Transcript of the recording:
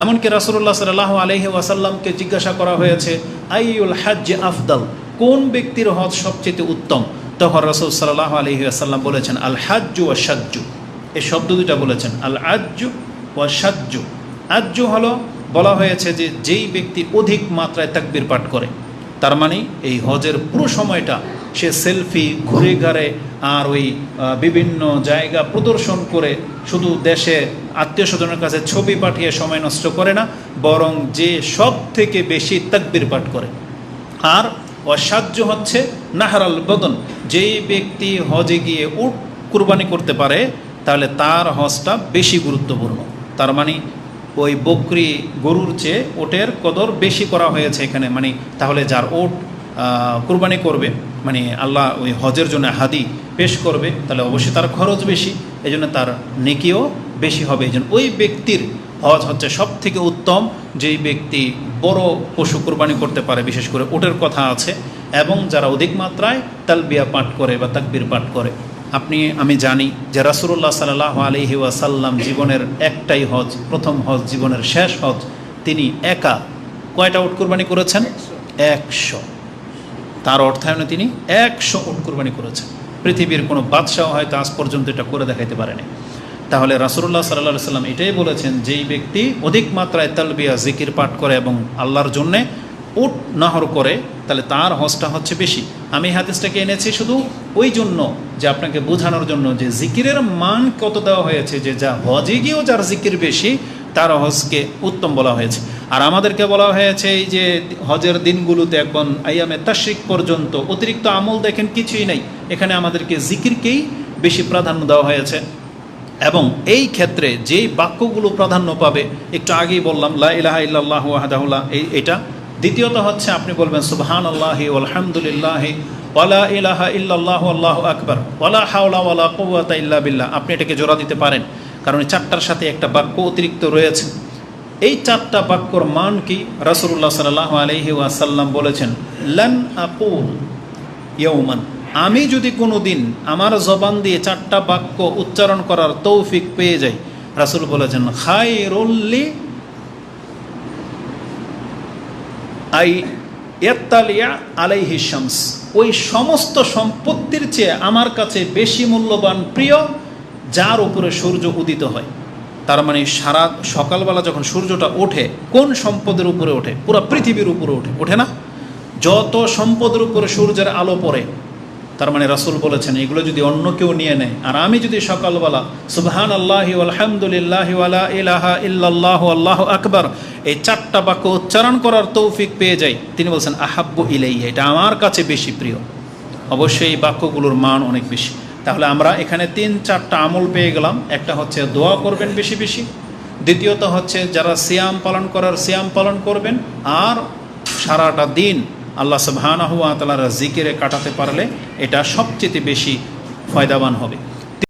এমনকি রাসূলুল্লাহ সাল্লাল্লাহু আলাইহি ওয়াসাল্লামকে জিজ্ঞাসা করা হয়েছে, আইয়ুল হজ্জ আফদাল, কোন ব্যক্তির হজ সবচেয়ে উত্তম? তখন রাসূল সাল্লাল্লাহু আলাইহি ওয়াসাল্লাম বলেছেন, আল হাজ্জু ওয়া শাজ্জু। এই শব্দ দুইটা বলেছেন, আল আজ্জু ওয়া শাজ্জু। আজ্জু হলো, বলা হয়েছে যে যেই ব্যক্তি অধিক মাত্রায় তাকবীর পাঠ করে, তার মানে এই হজের পুরো সময়টা সে সেলফি, ঘুরে ঘাড়ে আর ওই বিভিন্ন জায়গা প্রদর্শন করে শুধু দেশে আত্মীয় স্বজনের কাছে ছবি পাঠিয়ে সময় নষ্ট করে না, বরং যে সব থেকে বেশি তাকবীর পাঠ করে। আর অসাহ্য হচ্ছে নাহরাল বদন, যেই ব্যক্তি হজে গিয়ে উট কুরবানি করতে পারে তাহলে তার হজটা বেশি গুরুত্বপূর্ণ। তার মানে ওই বকরি গরুর চেয়ে ওটের কদর বেশি করা হয়েছে এখানে। মানে তাহলে যার ওট কুরবানি করবে, মানে আল্লাহ ওই হজের জন্য হাদি পেশ করবে, তাহলে অবশ্যই তার খরচ বেশি, এই জন্য তার নেকিও বেশি হবে। এই জন্য ওই ব্যক্তির হজ হচ্ছে সব থেকে উত্তম, যেই ব্যক্তি বড় পশু কুরবানি করতে পারে, বিশেষ করে ওটের কথা আছে, এবং যারা অধিক মাত্রায় তালবিয়া পাঠ করে বা তাকবীর পাঠ করে। আমি জানি যে রাসূলুল্লাহ সাল্লাল্লাহু আলাইহি ওয়াসাল্লাম জীবনের একটাই হজ, প্রথম হজ, জীবনের শেষ হজ, তিনি একা কয়টা উট কুরবানি করেছেন? 100। তার অর্থায়নে তিনি 100 উট কুরবানি করেছেন। পৃথিবীর কোনো বাদশাহ হয়তো আজ পর্যন্ত এটা করে দেখাইতে পারেনি। তাহলে রাসূলুল্লাহ সাল্লাল্লাহু আলাইহি ওয়াসাল্লাম এটাই বলেছেন, যেই ব্যক্তি অধিক মাত্রায় তালবিয়া জিকির পাঠ করে এবং আল্লাহর জন্যে উট নাহর করে, তাহলে তার হজটা হচ্ছে বেশি। আমি হাদিসটাকে এনেছি শুধু ওই জন্য যে আপনাকে বোঝানোর জন্য যে জিকিরের মান কত দেওয়া হয়েছে, যে যা হজে গিয়েও যার জিকির বেশি তার হজকে উত্তম বলা হয়েছে। আর আমাদেরকে বলা হয়েছে এই যে হজের দিনগুলোতে এখন আইয়ামে তাশরিক পর্যন্ত অতিরিক্ত আমল দেখেন কিছুই নাই, এখানে আমাদেরকে জিকিরকেই বেশি প্রাধান্য দেওয়া হয়েছে। এবং এই ক্ষেত্রে যেই বাক্যগুলো প্রাধান্য পাবে, একটু আগেই বললাম লা ইলাহা ইল্লাল্লাহু ওয়াহদাহু লা, এটা। দ্বিতীয়ত হচ্ছে আপনি বলবেন সুবহানাল্লাহি ওয়ালহামদুলিল্লাহি ওয়ালা ইলাহা ইল্লাল্লাহু আল্লাহু আকবার ওয়ালা হাওলা ওয়ালা কুওয়াতা ইল্লা বিল্লাহ। আপনি এটাকে জোড়া দিতে পারেন, কারণ এই চারটার সাথে একটা বাক্য অতিরিক্ত রয়েছে। এই চারটা বাক্যর মান কি? রাসূলুল্লাহ সাল্লাল্লাহু আলাইহি ওয়াসাল্লাম বলেছেন, লান আকুল ইয়াওমান, আমি যদি কোনো দিন আমার জবান দিয়ে চারটা বাক্য উচ্চারণ করার তৌফিক পেয়ে যাই, রাসূল বলেছেন খায়রুল লি আই ইয়াত্তালিয়া আলাইহি শামস, ওই সমস্ত সম্পত্তির চেয়ে আমার কাছে বেশি মূল্যবান, প্রিয়, যার উপরে সূর্য উদিত হয়। তার মানে সারা সকালবেলা যখন সূর্যটা ওঠে, কোন সম্পদের উপরে ওঠে? পুরো পৃথিবীর উপরে ওঠে না? যত সম্পদের উপরে সূর্যের আলো পড়ে, তার মানে রাসূল বলেছেন এগুলো যদি অন্য কেউ নিয়ে নেয়, আর আমি যদি সকালবেলা সুবহানাল্লাহি ওয়ালহামদুলিল্লাহি ওয়ালা ইলাহা ইল্লাল্লাহু আল্লাহু আকবার এই চারটা বাক্য উচ্চারণ করার তৌফিক পেয়ে যাই, তিনি বলছেন আহাব্বু ইলাইয়া, এটা আমার কাছে বেশি প্রিয়। অবশ্যই এই বাক্যগুলোর মান অনেক বেশি। তাহলে আমরা এখানে 3-4টা আমল পেয়ে গেলাম। একটা হচ্ছে দোয়া করবেন বেশি বেশি, দ্বিতীয়ত হচ্ছে যারা সিয়াম পালন করার সিয়াম পালন করবেন, আর সারাটা দিন আল্লাহ সুবহানাহু ওয়া তাআলার জিকিরে কাটাতে পারলে এটা সবচেয়ে বেশি ফায়দাবান হবে।